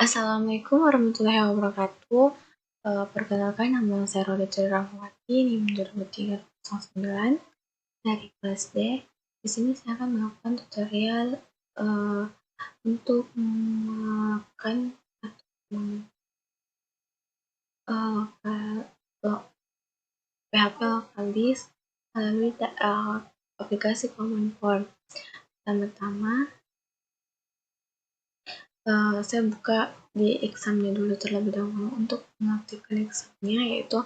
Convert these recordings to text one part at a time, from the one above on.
Assalamualaikum warahmatullahi wabarakatuh. Perkenalkan, nama saya Roda Rahmawati, NIM 2309 dari kelas D. Di sini saya akan melakukan tutorial untuk melakukan PHP local disk melalui aplikasi Common Form. Pertama-tama, saya buka di examnya dulu terlebih dahulu. Untuk mengaktifkan examnya yaitu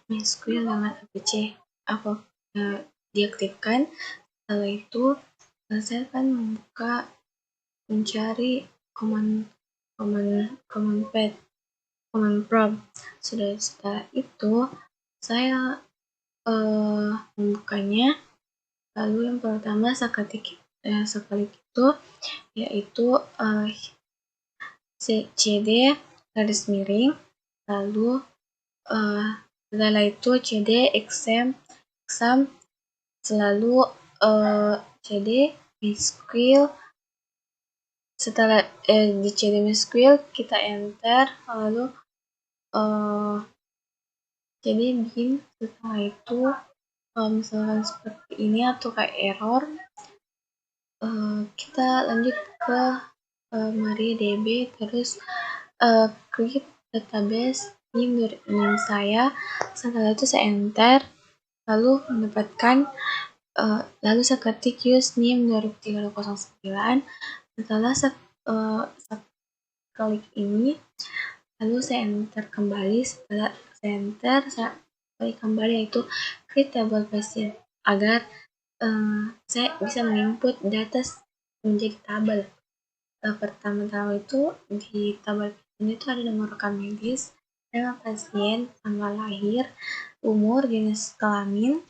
MySQL dengan APC diaktifkan. Setelah itu saya akan mencari command prompt. Setelah itu saya membukanya. Lalu yang pertama sekali itu yaitu cd garis miring, lalu setelah itu cd exam, selalu cd MySQL. Setelah di cd MySQL kita enter, lalu cd bin. Setelah itu misalkan seperti ini atau kayak error, kita lanjut ke MariaDB, terus klik database NIM saya. Setelah itu saya enter, lalu mendapatkan lalu saya ketik use NIM 2309. Setelah saya klik ini, lalu saya enter kembali. Setelah saya enter, saya klik kembali yaitu create table pasient agar saya bisa menginput data menjadi tabel. Pertama-tama itu di tabel ini itu ada nomor rekam medis, nama pasien, tanggal lahir, umur, jenis kelamin,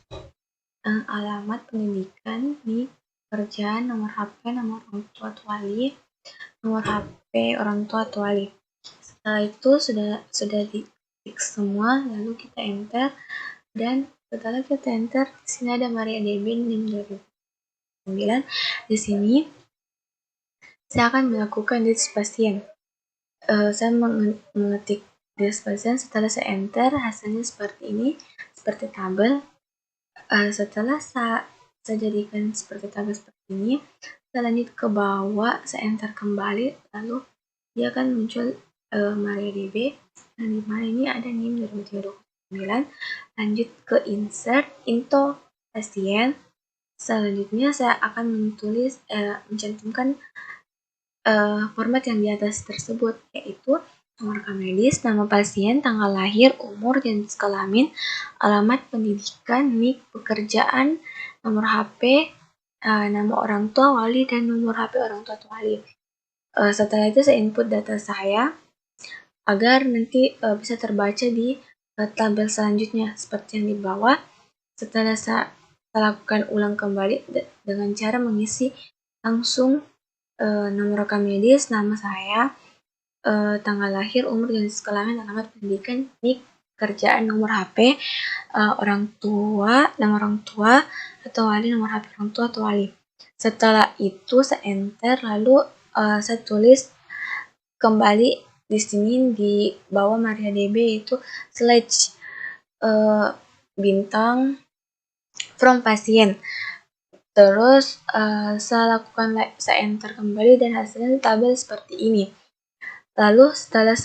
alamat pendidikan, nik, pekerjaan, nomor HP, nomor orang tua atau wali, nomor HP orang tua atau wali. Setelah itu sudah diklik semua, lalu kita enter, dan setelah kita enter, di sini ada MariaDB NIM 2009. Di sini saya akan melakukan list pasien. Saya mengetik list pasien. Setelah saya enter, hasilnya seperti ini, seperti tabel. Setelah saya jadikan seperti tabel seperti ini, saya lanjut ke bawah, saya enter kembali, lalu dia akan muncul MariaDB, dan di mana ini ada NIM 2009. Lanjut ke insert, into pasien. Selanjutnya saya akan mencantumkan format yang di atas tersebut, yaitu nomor rekam medis, nama pasien, tanggal lahir, umur, jenis kelamin, alamat pendidikan, nik, pekerjaan, nomor HP, nama orang tua, wali, dan nomor HP orang tua atau wali. Setelah itu saya input data saya agar nanti bisa terbaca di tabel selanjutnya seperti yang di bawah. Setelah saya lakukan ulang kembali dengan cara mengisi langsung nomor rekam medis, nama saya, tanggal lahir, umur, jenis kelamin, alamat pendidikan, nik, pekerjaan, nomor HP, orang tua, nama orang tua atau wali, nomor HP orang tua atau wali. Setelah itu saya enter, lalu saya tulis kembali di sini di bawah MariaDB yaitu slash bintang from pasien. Terus saya enter kembali dan hasilnya tabel seperti ini. Lalu setelah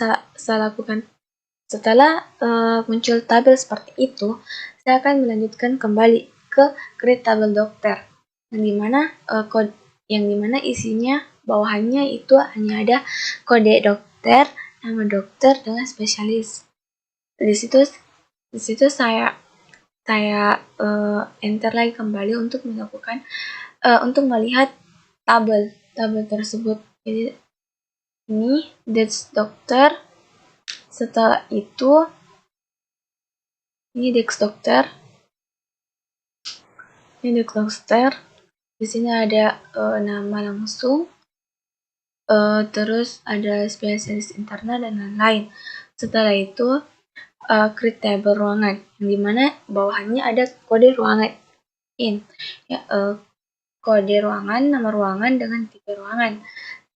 muncul tabel seperti itu, saya akan melanjutkan kembali ke create tabel dokter, yang dimana isinya bawahannya itu hanya ada kode dokter, nama dokter dengan spesialis. Di situ saya enter lagi kembali untuk melihat tabel tersebut. Jadi ini dates dokter. Setelah itu ini dex dokter. Ini dex dokter. Di sini ada nama langsung, terus ada spesialis internal dan lain-lain. Setelah itu create table ruangan, yang dimana bawahannya ada kode ruangan kode ruangan, nama ruangan dengan tipe ruangan.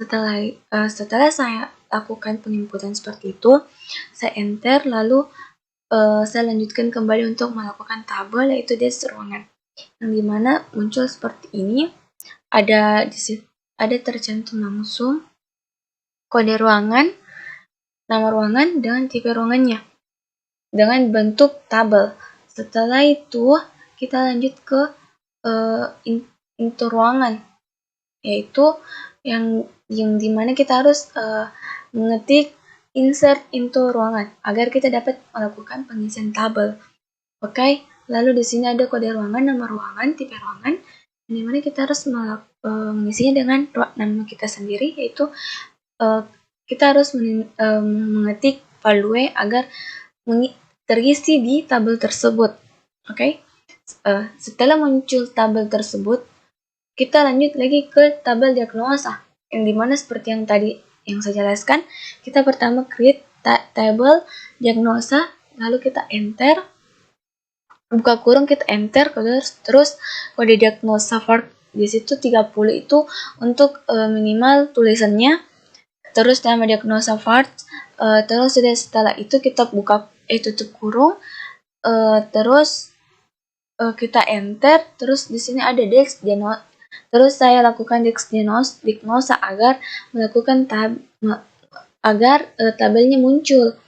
Setelah saya lakukan penginputan seperti itu, saya enter, lalu saya lanjutkan kembali untuk melakukan tabel, yaitu des ruangan, yang dimana muncul seperti ini. Ada tercantum langsung kode ruangan, nama ruangan, dengan tipe ruangannya dengan bentuk tabel. Setelah itu kita lanjut ke into ruangan, yaitu yang dimana kita harus mengetik insert into ruangan agar kita dapat melakukan pengisian tabel. Oke, lalu di sini ada kode ruangan, nama ruangan, tipe ruangan, dimana kita harus mengisinya dengan nama kita sendiri, yaitu kita harus mengetik value agar terisi di tabel tersebut. Oke, setelah muncul tabel tersebut, kita lanjut lagi ke tabel diagnosa, yang dimana seperti yang tadi yang saya jelaskan, kita pertama create table diagnosa, lalu kita enter, buka kurung, kita enter, terus kode diagnosa part di situ 30 itu untuk minimal tulisannya, terus nama diagnosa part, terus setelah itu kita buka tutup kurung, terus kita enter, terus di sini ada diagnosa. Terus saya lakukan diagnosa agar melakukan tabelnya muncul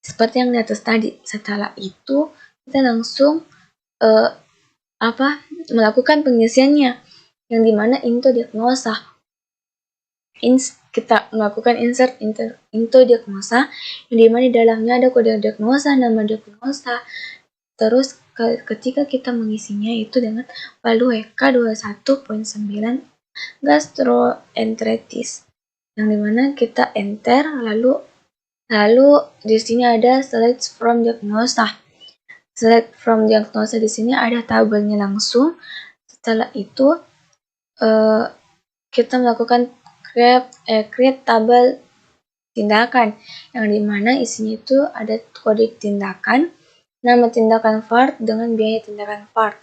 seperti yang di atas tadi. Setelah itu kita langsung melakukan pengisiannya, yang dimana into diagnosa. Kita melakukan insert into diagnosa, yang dimana di dalamnya ada kode diagnosa, nama diagnosa. Terus ketika kita mengisinya itu dengan value K21.9 gastroenteritis, yang dimana kita enter, lalu di sini ada select from diagnosa. Select from diagnosa di sini ada tabelnya langsung. Setelah itu kita melakukan create tabel tindakan, yang dimana isinya itu ada kode tindakan, nama tindakan part dengan biaya tindakan part.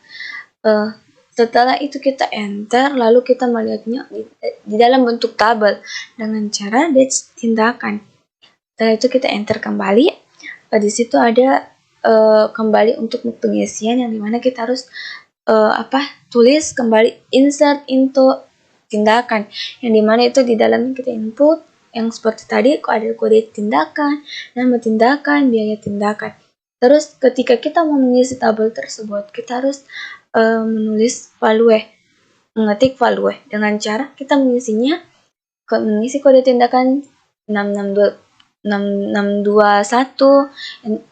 Setelah itu kita enter, lalu kita melihatnya di dalam bentuk tabel dengan cara tindakan. Setelah itu kita enter kembali. Di situ ada kembali untuk pengisian, yang dimana kita harus tulis kembali insert into tindakan, yang dimana itu di dalamnya kita input yang seperti tadi, ada kode tindakan, nama tindakan, biaya tindakan. Terus ketika kita mau mengisi tabel tersebut, kita harus menulis value, mengetik value dengan cara kita mengisi kode tindakan 621,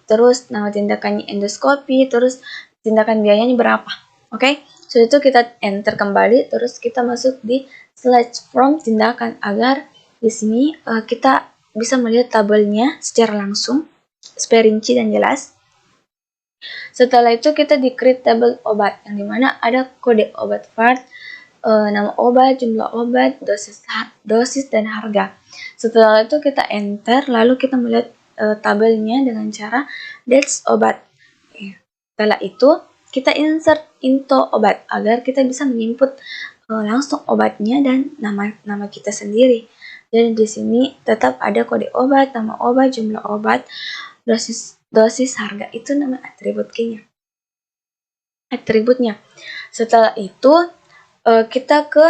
terus nama tindakannya endoskopi, terus tindakan biayanya berapa. Oke, setelah itu kita enter kembali, terus kita masuk di select from tindakan agar di sini kita bisa melihat tabelnya secara langsung, supaya rinci dan jelas. Setelah itu kita di create table obat, yang dimana ada kode obat part, nama obat, jumlah obat, dosis dan harga. Setelah itu kita enter, lalu kita melihat tabelnya dengan cara dates obat. Setelah itu kita insert into obat agar kita bisa menginput langsung obatnya dan nama kita sendiri. Dan di sini tetap ada kode obat, nama obat, jumlah obat, dosis, harga, itu nama atributnya. Setelah itu kita ke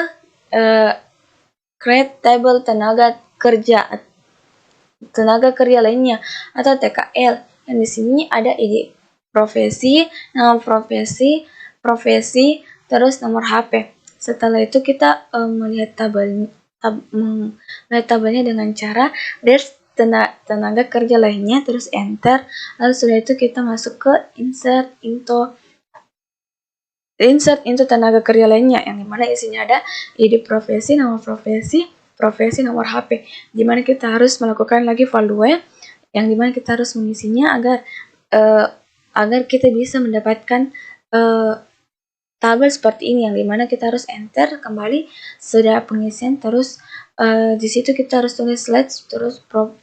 create table tenaga kerja lainnya atau TKL, yang di sini ada ID profesi, nama profesi, terus nomor HP. Setelah itu kita melihat tabelnya dengan cara tenaga kerja lainnya, terus enter, lalu setelah itu kita masuk ke insert into tenaga kerja lainnya, yang dimana isinya ada ID profesi, nama profesi, nomor HP, dimana kita harus melakukan lagi value, yang dimana kita harus mengisinya agar kita bisa mendapatkan tabel seperti ini, yang dimana kita harus enter kembali sudah pengisian, terus di situ kita harus tulis select, terus from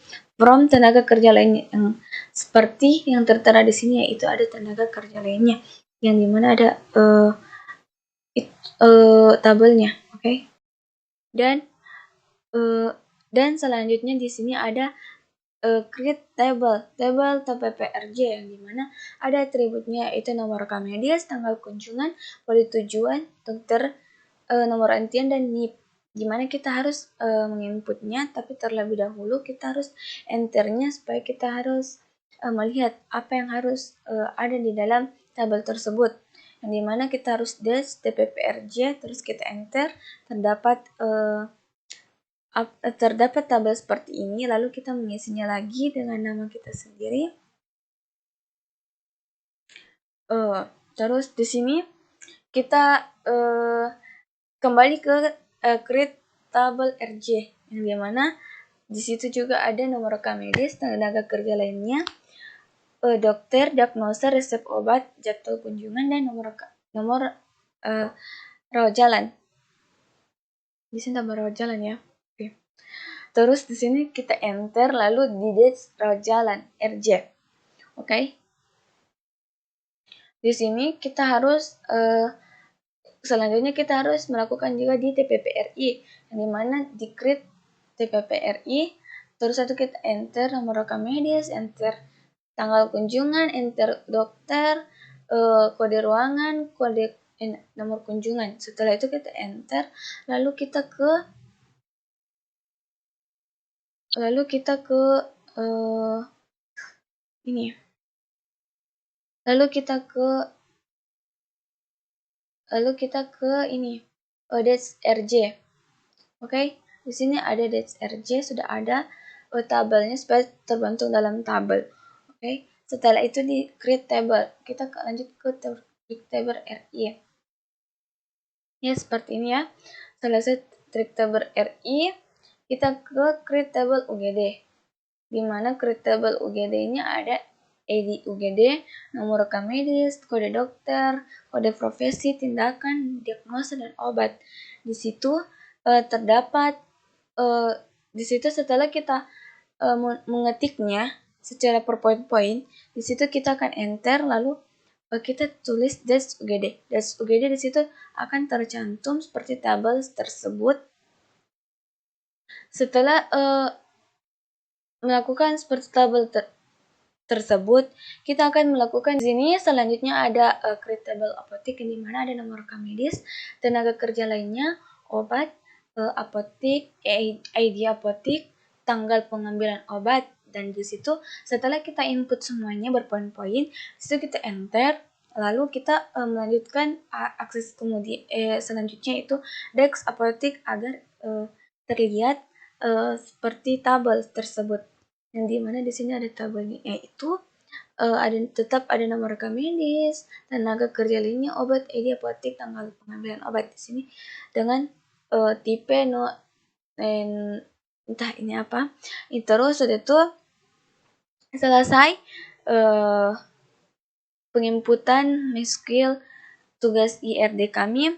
tenaga kerja lainnya, yang seperti yang tertera di sini, yaitu ada tenaga kerja lainnya, yang dimana ada tabelnya. Oke. Dan Dan selanjutnya di sini ada create table TPPRJ, yang dimana ada atributnya, yaitu nomor rekam medis, tanggal kunjungan, kode tujuan, dokter, nomor antian, dan NIP. Gimana kita harus menginputnya, tapi terlebih dahulu kita harus enternya supaya kita harus melihat apa yang harus ada di dalam tabel tersebut, yang dimana kita harus dash TPPRJ, terus kita enter, terdapat tabel seperti ini, lalu kita mengisinya lagi dengan nama kita sendiri. Terus di sini kita kembali ke create tabel RJ, yang dimana di situ juga ada nomor rekam medis, tenaga kerja lainnya, dokter, diagnosa, resep obat, jadwal kunjungan, dan nomor rawat jalan. Di sini tambah rawat jalan ya. Oke. Terus di sini kita enter, lalu di dash rawat jalan RJ. Oke. Di sini kita harus selanjutnya kita harus melakukan juga di TPPRI, yang dimana di create TPPRI, terus satu kita enter nomor rekam medis, enter tanggal kunjungan, enter dokter, kode ruangan, kode nomor kunjungan. Setelah itu kita enter, lalu kita ke ini. Lalu kita ke ini, dash RJ. Oke, di sini ada dash RJ, sudah ada tabelnya supaya terbantu dalam tabel. Oke, setelah itu di create table, kita lanjut ke create table RI. Ya, seperti ini ya. Selesai create table RI, kita ke create table UGD. Di mana create table UGD-nya ada ID UGD, nomor rekam medis, kode dokter, kode profesi, tindakan, diagnosa, dan obat. Di situ terdapat di situ setelah kita mengetiknya secara per poin-poin, di situ kita akan enter, lalu kita tulis dash UGD. Dash UGD di situ akan tercantum seperti tabel tersebut. Setelah melakukan seperti tabel tersebut, kita akan melakukan di sini. Selanjutnya ada create table apotik, di mana ada nomor rekam medis, tenaga kerja lainnya, obat, apotik, ID apotik, tanggal pengambilan obat, dan di situ setelah kita input semuanya berpoin-poin, di situ kita enter, lalu kita melanjutkan akses kemudian selanjutnya itu desk apotik agar terlihat seperti tabel tersebut, yang dimana di sini ada tabelnya, yaitu tetap ada nomor rekam medis, tenaga kerja lainnya, obat, ID apotik, tanggal pengambilan obat di sini dengan tipe entah ini apa. Terus sudah itu selesai penginputan MySQL tugas IRD kami.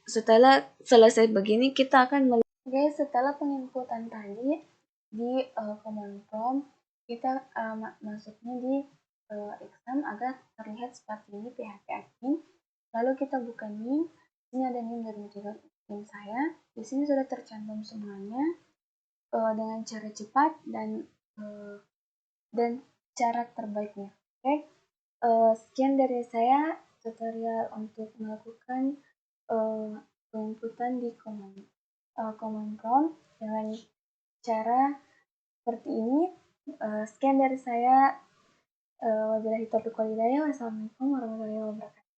Setelah selesai begini, kita akan setelah penginputan tadi di command prompt, kita masuknya di exam agar terlihat seperti ini PHP admin. Lalu kita buka NIM. Ini ada NIM dari NIM saya. Di sini sudah tercantum semuanya dengan cara cepat dan cara terbaiknya. Oke. Sekian dari saya tutorial untuk melakukan penginputan di command prompt dengan cara seperti ini. Sekian dari saya. Wabillahi taufiq wal hidayah. Wassalamualaikum warahmatullahi wabarakatuh.